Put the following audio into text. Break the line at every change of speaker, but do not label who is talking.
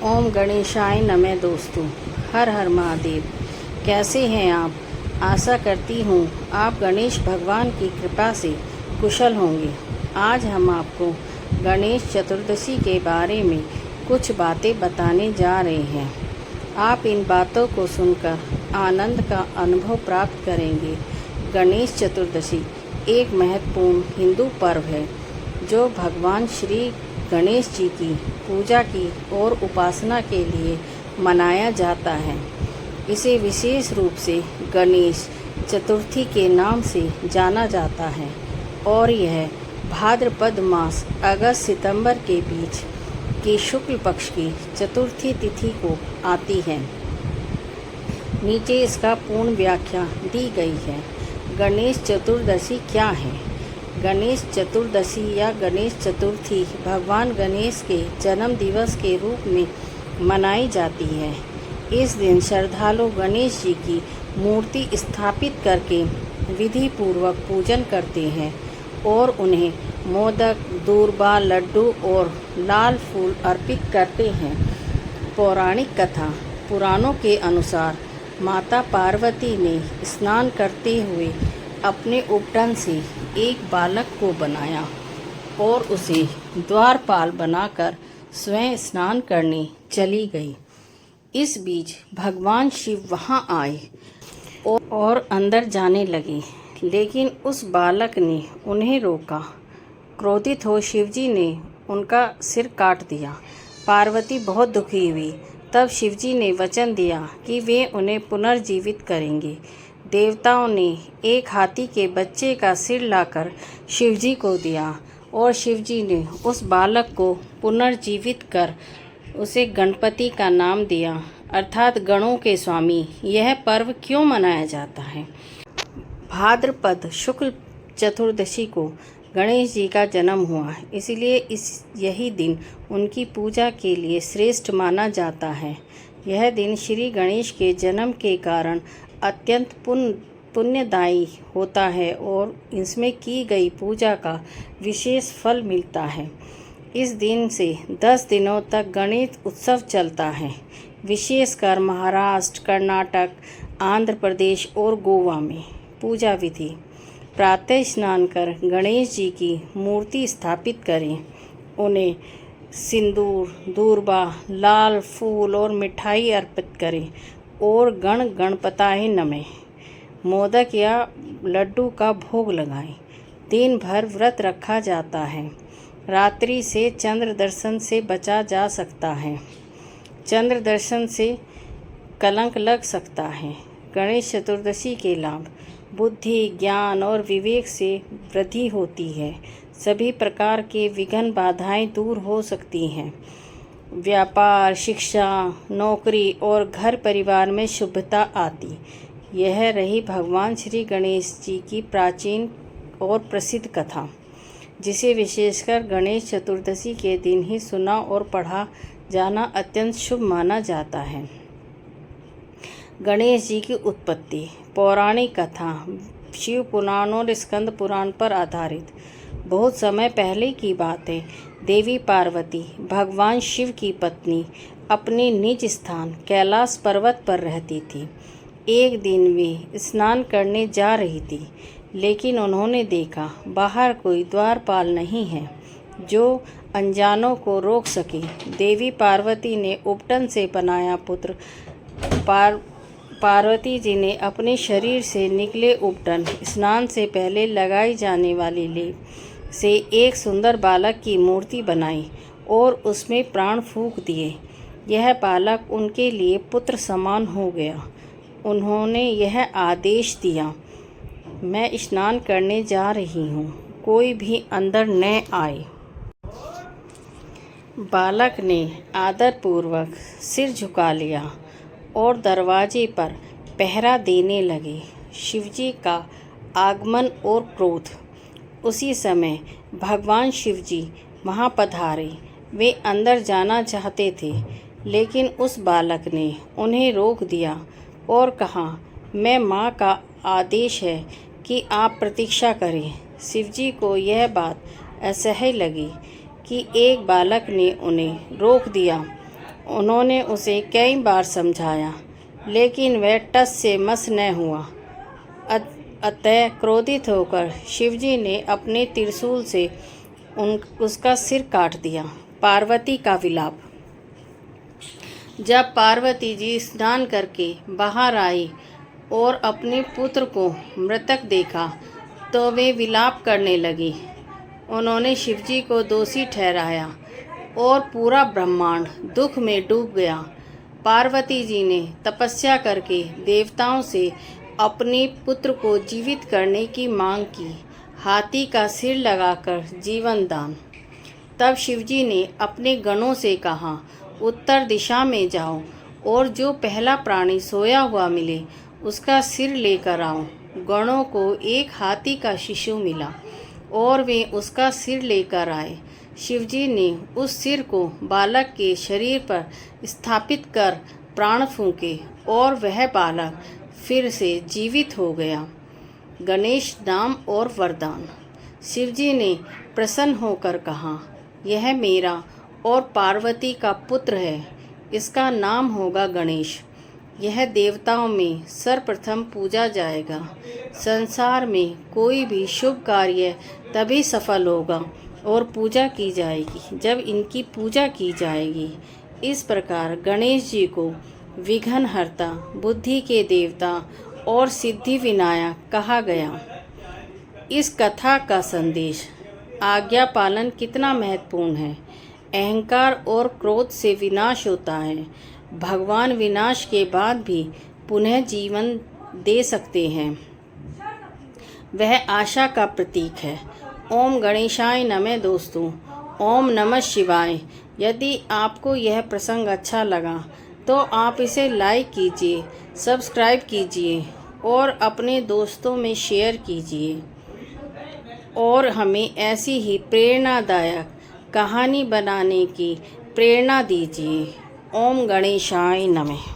ओम गणेशाय नमः। दोस्तों, हर हर महादेव। कैसे हैं आप? आशा करती हूँ आप गणेश भगवान की कृपा से कुशल होंगे। आज हम आपको गणेश चतुर्दशी के बारे में कुछ बातें बताने जा रहे हैं। आप इन बातों को सुनकर आनंद का अनुभव प्राप्त करेंगे। गणेश चतुर्दशी एक महत्वपूर्ण हिंदू पर्व है जो भगवान श्री गणेश जी की पूजा की और उपासना के लिए मनाया जाता है। इसे विशेष रूप से गणेश चतुर्थी के नाम से जाना जाता है और यह भाद्रपद मास अगस्त सितंबर के बीच की शुक्ल पक्ष की चतुर्थी तिथि को आती है। नीचे इसका पूर्ण व्याख्या दी गई है। गणेश चतुर्दशी क्या है? गणेश चतुर्दशी या गणेश चतुर्थी भगवान गणेश के जन्म दिवस के रूप में मनाई जाती है। इस दिन श्रद्धालु गणेश जी की मूर्ति स्थापित करके विधि पूर्वक पूजन करते हैं और उन्हें मोदक, दूर्बा, लड्डू और लाल फूल अर्पित करते हैं। पौराणिक कथा पुराणों के अनुसार माता पार्वती ने स्नान करते हुए अपने उपटन से एक बालक को बनाया और उसे द्वारपाल बनाकर स्वयं स्नान करने चली गई। इस बीच भगवान शिव वहां आए और अंदर जाने लगे, लेकिन उस बालक ने उन्हें रोका। क्रोधित हो शिवजी ने उनका सिर काट दिया। पार्वती बहुत दुखी हुई। तब शिवजी ने वचन दिया कि वे उन्हें पुनर्जीवित करेंगे। देवताओं ने एक हाथी के बच्चे का सिर लाकर शिवजी को दिया और शिवजी ने उस बालक को पुनर्जीवित कर उसे गणपति का नाम दिया, अर्थात गणों के स्वामी। यह पर्व क्यों मनाया जाता है? भाद्रपद शुक्ल चतुर्दशी को गणेश जी का जन्म हुआ, इसलिए यही दिन उनकी पूजा के लिए श्रेष्ठ माना जाता है। यह दिन श्री गणेश के जन्म के कारण अत्यंत पुण्यदायी होता है और इसमें की गई पूजा का विशेष फल मिलता है। इस दिन से 10 दिनों तक गणेश उत्सव चलता है। विशेषकर महाराष्ट्र, कर्नाटक, आंध्र प्रदेश और गोवा में पूजा विधि: प्रातः स्नान कर गणेश जी की मूर्ति स्थापित करें। उन्हें सिंदूर, दूर्बा, लाल फूल और मिठाई अर्पित करें और गणपताय नमः मोदक या लड्डू का भोग लगाएं। दिन भर व्रत रखा जाता है। रात्रि से चंद्र दर्शन से बचा जा सकता है। चंद्र दर्शन से कलंक लग सकता है। गणेश चतुर्दशी के लाभ: बुद्धि, ज्ञान और विवेक से वृद्धि होती है। सभी प्रकार के विघ्न बाधाएं दूर हो सकती हैं। व्यापार, शिक्षा, नौकरी और घर परिवार में शुभता आती। यह रही भगवान श्री गणेश जी की प्राचीन और प्रसिद्ध कथा, जिसे विशेषकर गणेश चतुर्दशी के दिन ही सुना और पढ़ा जाना अत्यंत शुभ माना जाता है। गणेश जी की उत्पत्ति: पौराणिक कथा शिव पुराण और स्कंद पुराण पर आधारित। बहुत समय पहले की बात है। देवी पार्वती भगवान शिव की पत्नी अपने निज स्थान कैलाश पर्वत पर रहती थी। एक दिन वे स्नान करने जा रही थी, लेकिन उन्होंने देखा बाहर कोई द्वारपाल नहीं है जो अनजानों को रोक सके। देवी पार्वती ने उपटन से बनाया पुत्र पार्वती जी ने अपने शरीर से निकले उपटन स्नान से पहले लगाई जाने वाली लेप से एक सुंदर बालक की मूर्ति बनाई और उसमें प्राण फूंक दिए। यह बालक उनके लिए पुत्र समान हो गया। उन्होंने यह आदेश दिया, मैं स्नान करने जा रही हूँ, कोई भी अंदर न आए। बालक ने आदरपूर्वक सिर झुका लिया और दरवाजे पर पहरा देने लगे। शिवजी का आगमन और क्रोध: उसी समय भगवान शिवजी वहाँ पधारे। वे अंदर जाना चाहते थे, लेकिन उस बालक ने उन्हें रोक दिया और कहा, मैं माँ का आदेश है कि आप प्रतीक्षा करें। शिवजी को यह बात असह्य लगी कि एक बालक ने उन्हें रोक दिया उन्होंने उसे कई बार समझाया, लेकिन वह टस से मस न हुआ। अतः क्रोधित होकर शिवजी ने अपने त्रिशूल से उसका सिर काट दिया। पार्वती का विलाप। जब पार्वती जी स्नान करके बाहर आई और अपने पुत्र को मृतक देखा तो वे विलाप करने लगी। उन्होंने शिवजी को दोषी ठहराया और पूरा ब्रह्मांड दुख में डूब गया। पार्वती जी ने तपस्या करके देवताओं से अपने पुत्र को जीवित करने की मांग की, हाथी का सिर लगाकर जीवन दान। तब शिवजी ने अपने गणों से कहा, उत्तर दिशा में जाओ और जो पहला प्राणी सोया हुआ मिले उसका सिर लेकर आओ। गणों को एक हाथी का शिशु मिला और वे उसका सिर लेकर आए। शिवजी ने उस सिर को बालक के शरीर पर स्थापित कर प्राण फूंके और वह बालक फिर से जीवित हो गया। गणेश नाम और वरदान। शिवजी ने प्रसन्न होकर कहा, यह मेरा और पार्वती का पुत्र है, इसका नाम होगा गणेश। यह देवताओं में सर्वप्रथम पूजा जाएगा। संसार में कोई भी शुभ कार्य तभी सफल होगा और पूजा की जाएगी जब इनकी पूजा की जाएगी। इस प्रकार गणेश जी को विघ्नहर्ता, बुद्धि के देवता और सिद्धि विनायक कहा गया। इस कथा का संदेश, आज्ञा पालन कितना महत्वपूर्ण है। अहंकार और क्रोध से विनाश होता है। भगवान विनाश के बाद भी पुनः जीवन दे सकते हैं। वह आशा का प्रतीक है। ओम गणेशाय नमः। दोस्तों, ओम नमः शिवाय। यदि आपको यह प्रसंग अच्छा लगा तो आप इसे लाइक कीजिए, सब्सक्राइब कीजिए और अपने दोस्तों में शेयर कीजिए और हमें ऐसी ही प्रेरणादायक कहानी बनाने की प्रेरणा दीजिए। ओम गणेशाय नमः।